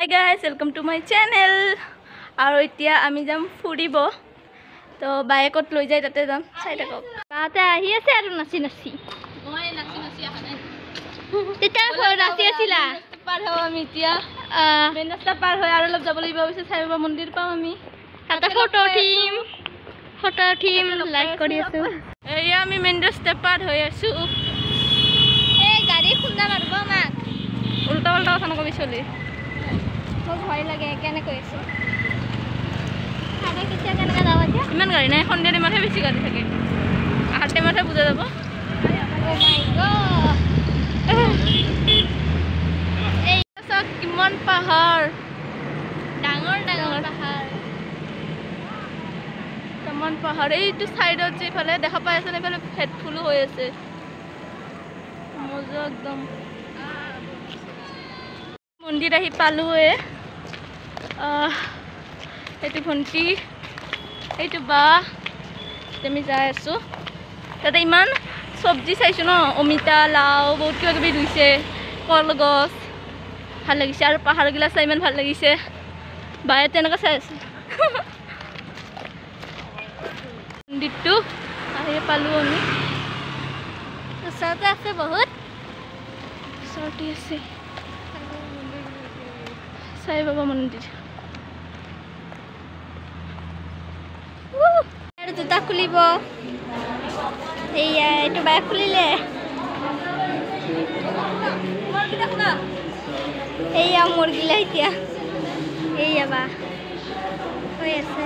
Hi guys, welcome to my channel. আৰু এতিয়া আমি যাম ফুৰিব তো বাইকত লৈ যাই তাতে যাম চাই থাকক তাতে আহি আছে আৰু নাচি নাচি মই নাচি নাচি আহা নাই তেতা নাচি আছিলা পাৰ হৈ আমি এতিয়া মেন ৰাস্তা পাৰ হৈ আৰু অলপ যাব লাগিব হৈছে সাই বাবা মন্দিৰ পাম আমি তাতে ফটো উঠিম লাইক কৰি আছো এয়া আমি মেন ৰাস্তা পাৰ হৈ আছো এই গাড়ী খুন্দা মাৰব আমাক উল্টা উল্টা কথা নকবি চলি মোৰ ভয় লাগে কেনে কৈ আছো আরে কিছে কেনে যাও আছে ইমান গাড়ী নাই সন্ধিয়া টাইমতহে বেছি গাড়ী থাকে আহাৰ টাইমতহে বুজা যাব ও মাই গড এই সব কিমান পাহাৰ ডাঙৰ ডাঙৰ পাহাৰ কিমান পাহাৰ এইটো সাইডত যে ফালে দেখা পাই আছে নেফালে ফেটফুল হৈ আছে মজা একদম মন্দিৰ আহি পালোৱে এইটো ভণ্টি এইটো বা আমি যাই আছো তাতে ইমান সবজি চাইছো ন অমিতা লাও বহুত কিবা কিবি ৰুইছে কলগছ ভাল লাগিছে আৰু পাহাৰগিলা চাই ইমান ভাল লাগিছে বায়ে তেনেকুৱা চাই আছে মন্দিৰটো আহি পালো আমি ওচৰতে আছে বহুত ওচৰতে আছে সাই বাবা মন্দিৰ আৰু জোতা খুলিব এইয়া এইটো বাইক খুলিলে এইয়া মুৰ্গিলা এতিয়া এইয়া বা হৈ আছে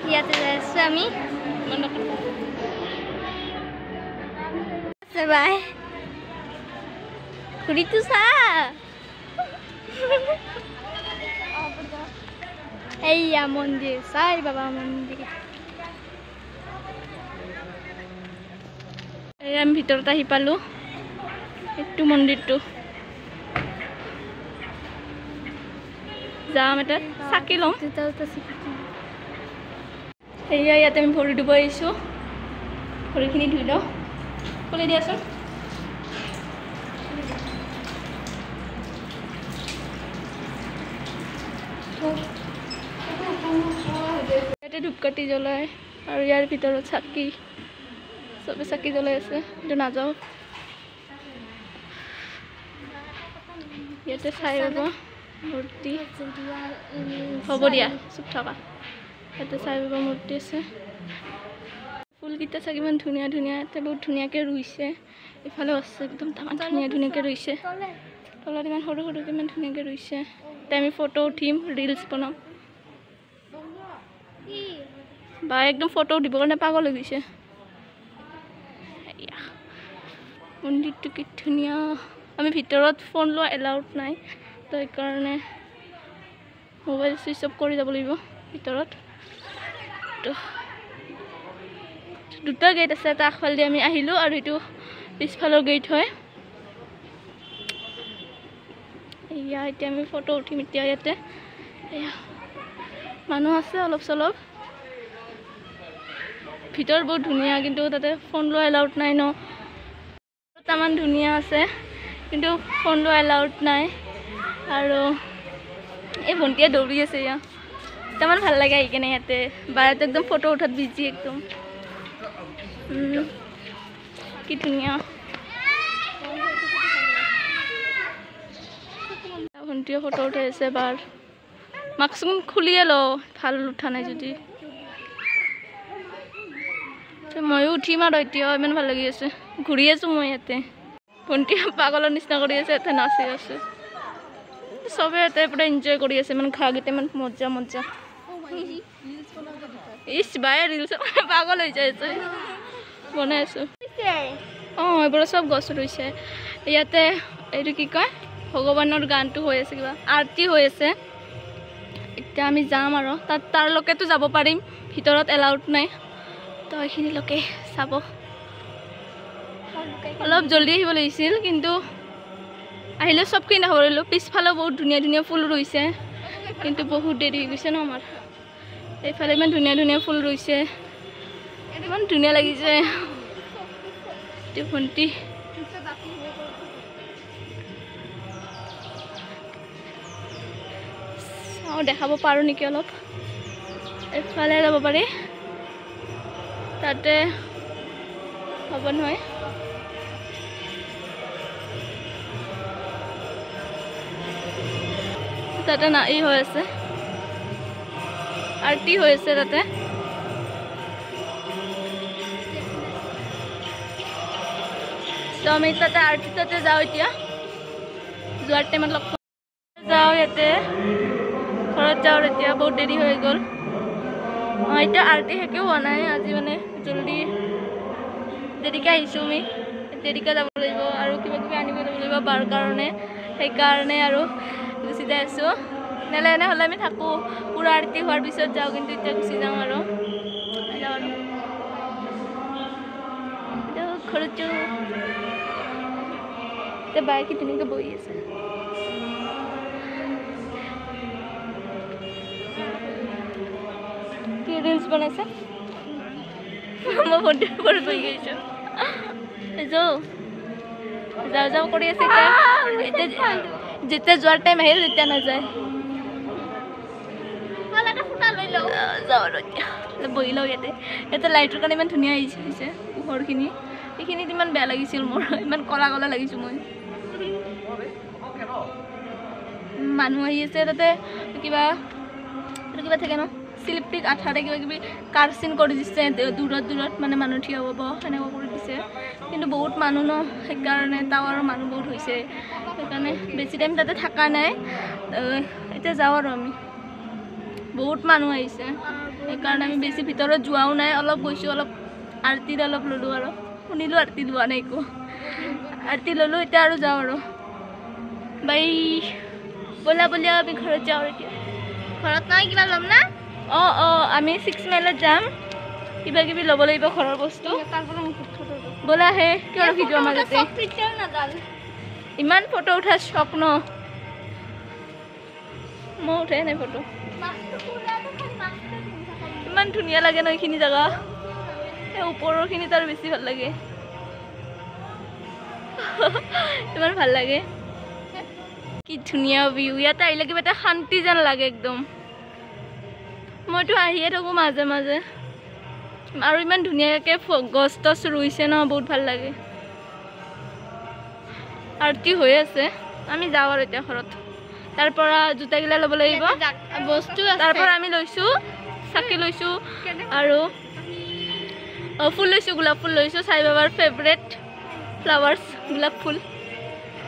ইয়াতে যাই আছো আমি বাই ঘুরিতো চা এইয়া মন্দিৰ সাই বাবা মন্দিৰ এই আমি ভিতৰত আহি পালো এইটো মন্দিৰটো যাম এটা চাকি লম এইয়া ইয়াতে আমি ভৰি ধুব আহিছো ভৰিখিনি ধুই লওঁ খুলি দিয়াচোন ইয়াতে ধূপকাঠি জ্বলাই আৰু ইয়াৰ ভিতৰত চাকি চবে চাকি জ্বলাই আছে এইটো নাযাওঁ ইয়াতে চাই বাবা মূৰ্তি হ'ব দিয়া চুপ থকা ইয়াতে চাই বাবা মূৰ্তি আছে ফুলকেইটা চাগে ইমান ধুনীয়া ধুনীয়া ইয়াতে বহুত ধুনীয়াকৈ ৰুইছে ইফালেও আছে একদম তামান ধুনীয়াকৈ ৰুইছে তলত ইমান সৰু সৰুকৈ ইমান ধুনীয়াকৈ ৰুইছে এতিয়া আমি ফটো উঠিম ৰিলছ বনাম বা একদম ফটো উঠিবৰ কাৰণে পাগল হৈ গৈছে মন্দিৰটো কি ধুনীয়া আমি ভিতৰত ফোন লোৱা এলাউড নাই তো সেইকাৰণে মোবাইল ছুইচ অফ কৰি যাব লাগিব ভিতৰত তো দুটা গেট আছে এটা আগফালেদি আমি আহিলোঁ আৰু এইটো পিছফালৰ গেট হয় এয়া এতিয়া আমি ফটো উঠিম এতিয়া ইয়াতে এয়া মানুহ আছে অলপ চলপ ভিতৰ বহুত ধুনীয়া কিন্তু তাতে ফোন লোৱা এলাউড নাই ন তামান ধুনীয়া আছে কিন্তু ফোন লোৱা এলাউড নাই আৰু এই ভণ্টিয়ে দৌৰি আছে এয়া তামান ভাল লাগে আহি কেনে ইয়াতে বায়াতে একদম ফটো উঠাত বিজি একদম কি ধুনীয়া ভণ্টিয়ে ফটো উঠাই আছে বাৰ মাস্ক খুলিয়ে ল ভাল উঠা নাই যদি ময়ো উঠিম আৰু এতিয়াও ইমান ভাল লাগি আছে ঘূৰি আছোঁ মই ইয়াতে ভণ্টি পাগলৰ নিচিনা কৰি আছে ইয়াতে নাচি আছে চবে ইয়াতে পুৰা এনজয় কৰি আছে ইমান ঘাঁহকেইটা ইমান মজা মজা ইচ বায়ে ৰিলছ পাগল হৈ যাই আছে বনাই আছোঁ অঁ এইবোৰ চব গছ ৰুইছে ইয়াতে এইটো কি কয় ভগৱানৰ গানটো হৈ আছে কিবা আৰতি হৈ আছে এতিয়া আমি যাম আৰু তাৰলৈকেতো যাব পাৰিম ভিতৰত এলাউড নাই তো এইখিনিলৈকে চাব অলপ জলদি আহিব লাগিছিল কিন্তু আহিলে চবখিনি দেখাব পাৰিলোঁ পিছফালেও বহুত ধুনীয়া ধুনীয়া ফুল ৰুইছে কিন্তু বহুত দেৰি হৈ গৈছে ন আমাৰ এইফালে ইমান ধুনীয়া ধুনীয়া ফুল ৰুইছে ইমান ধুনীয়া লাগিছে ভণ্টি চাওঁ দেখাব পাৰোঁ নেকি অলপ এইফালে যাব পাৰি তাতে হ'ব নহয় তাতে না এই হৈ আছে আৰতি হৈ আছে তাতে তো আমি তাতে আৰতি তাতে যাওঁ এতিয়া যোৱাৰ টাইমত লগ যাওঁ ইয়াতে ঘৰত যাওঁ এতিয়া বহুত দেৰি হৈ গ'ল এতিয়া আৰতি শেষেও হোৱা নাই আজি মানে জলদি দেৰিকৈ আহিছোঁ আমি দেৰিকৈ যাব লাগিব আৰু কিবা কিবি আনিব যাব লাগিব বাৰ কাৰণে সেইকাৰণে আৰু গুচি যাই আছোঁ নহ'লে এনেহ'লে আমি থাকোঁ পূৰা আৰতি হোৱাৰ পিছত যাওঁ কিন্তু এতিয়া গুচি যাওঁ আৰু ঘৰত যাওঁ এতিয়া বায়ে কি ধুনীয়াকৈ বহি আছে কি ৰিলছ বনাইছে মই ভণ্টিৰ ওপৰত বহি গৈছোঁ যাওঁ যাওঁ যাওঁ কৰি আছে এতিয়া যেতিয়া যোৱাৰ টাইম আহিল তেতিয়া নাযায় যাওঁ আৰু এতিয়া বহি লওঁ ইয়াতে লাইটৰ কাৰণে ইমান ধুনীয়া হৈছে পোহৰখিনি এইখিনিত ইমান বেয়া লাগিছিল মোৰ ইমান কলা কলা লাগিছোঁ মই মানুহ আহি আছে তাতে কিবা কিবা থাকে ন চিলিপিক আঠাতে কিবা কিবি কাৰ্চিন কৰি দিছে দূৰত দূৰত মানে মানুহ থিয় হ'ব সেনেকুৱা কৰি দিছে কিন্তু বহুত মানুহ ন সেইকাৰণে টাৱাৰৰ মানুহ বহুত হৈছে সেইকাৰণে বেছি টাইম তাতে থকা নাই এতিয়া যাওঁ আৰু আমি বহুত মানুহ আহিছে সেইকাৰণে আমি বেছি ভিতৰত যোৱাও নাই অলপ গৈছোঁ অলপ আৰতিত অলপ ল'লোঁ আৰু শুনিলোঁ আৰতি লোৱা নাই একো আৰতি ল'লোঁ এতিয়া আৰু যাওঁ আৰু বাই ব'লা ব'লা আমি ঘৰত যাওঁ এতিয়া ঘৰত নাই কিবা ল'ম না অঁ আমি 6 মাইলত যাম কিবা কিবি ল'ব লাগিব ঘৰৰ বস্তু ব'লা হে কিয় ৰখি যোৱা মাজতে ইমান ফটো উঠাৰ চখ ন মই উঠাই নাই ফটো ইমান ধুনীয়া লাগে ন এইখিনি জেগা এই ওপৰৰখিনিত আৰু বেছি ভাল লাগে ইমান ভাল লাগে কি ধুনীয়া ভিউ ইয়াতে আহিলে কিবা এটা শান্তি যেন লাগে একদম মইতো আহিয়ে থাকোঁ মাজে মাজে আৰু ইমান ধুনীয়াকৈ গছ টছ ৰুইছে ন বহুত ভাল লাগে আৰতি হৈ আছে আমি যাওঁ আৰু এতিয়া ঘৰত তাৰ পৰা জোতাগিলা ল'ব লাগিব বস্তু তাৰ পৰা আমি লৈছোঁ চাকি লৈছোঁ আৰু ফুল লৈছোঁ গোলাপ ফুল লৈছোঁ সাই বাবাৰ ফেভৰেট ফ্লাৱাৰ্ছ গোলাপ ফুল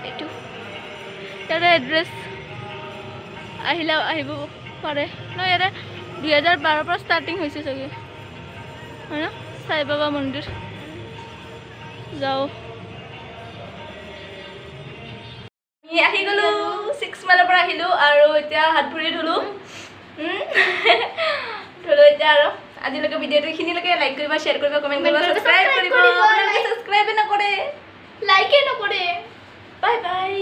এইটো ইয়াতে এড্ৰেছ আহিলে আহিব পাৰে ন ইয়াতে 2012 পৰা ষ্টাৰ্টিং হৈছে চাগে হয় ন সাই বাবা মন্দিৰ যাওঁ আহি গ'লোঁ 6 মাইলৰ পৰা আহিলোঁ আৰু এতিয়া হাত ভৰি ধুলোঁ এতিয়া আৰু আজিলৈকে ভিডিঅ'টো এইখিনিলৈকে লাইক কৰিবা শ্বেয়াৰ কৰিবা কমেণ্ট কৰিবা ছাবস্ক্ৰাইব কৰিবা ছাবস্ক্ৰাইব নকৰে লাইকে নকৰে বাই বাই